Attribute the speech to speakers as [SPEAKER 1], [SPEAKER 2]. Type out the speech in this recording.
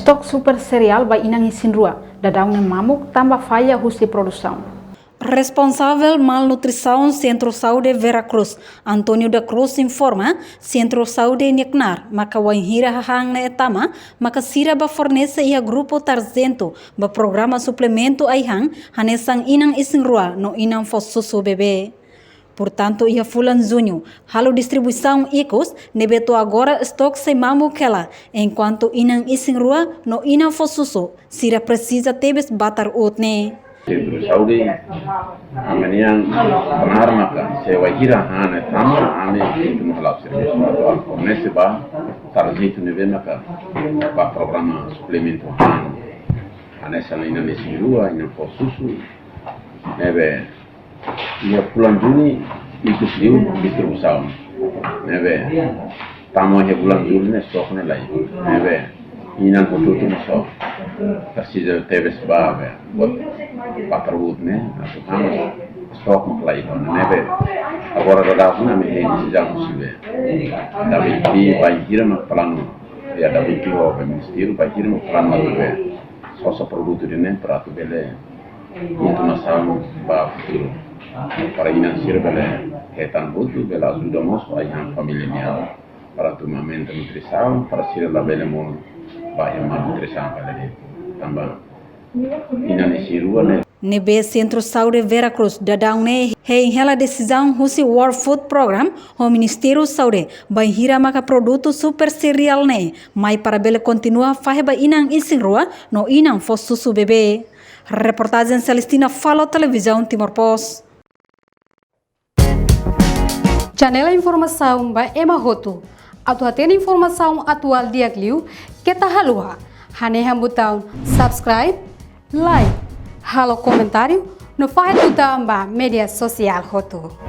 [SPEAKER 1] stok super cereal ba inang isin rua, dadang mamuk tambah falha husi produção. Responsável malnutrição Centro Saúde Veracruz, Antônio da Cruz informa, Centro Saúde Necnar, maka wanhira hahang na etama, maka sira ba fornece ia grupo tarzento, ba programa suplemento aihang, hanesang inang isin rua no inang fossusu bebê. Portanto, ia fulan junho, halo distribuição icos, nebeto agora estoque sem mamu kela, enquanto inang ising rua no inang fosuso, sira precisa tebes batar utne.
[SPEAKER 2] Centro Saúde, amenian benar maka sewa kira hane tama ane itu mahalap serviço atual fornece ba tarzito nebe maka ba programa suplemento ane salina nesse rua inang fosuso nebe ia bulan Juni ikut distribuição nebe tamo ya bulan Juli ne stoknya lagi nebe inang produto no só precisa tebes ba buat patrut ne atau tamo stok lagi nebe agora da na me já possível davi pi vai gira no plano ya davi pi o ministério vai gira no plano nebe só produto ne prato bele itu nação ba futuro para financeiro bela retan butuh bela ajuda nos ayam familiar para tomamento nutrição para ser la bela mon bahaya nutrição bela tambah inanisiru ne
[SPEAKER 1] Nebe Centro Saúde Veracruz dadang ne hei hela decisão husi World Food Program o Ministério Saúde bai hira maka produto super cereal ne mai para bela continua faheba inang ising rua no inang fos susu bebê. Reportagem Celestina Falo Televisão Timor Post.
[SPEAKER 3] Janela informação ba Ema Roto. Atu atena informação atual diagliu kita halua. Hane butang subscribe, like, halo comentário no faz butang ba media sosial Roto.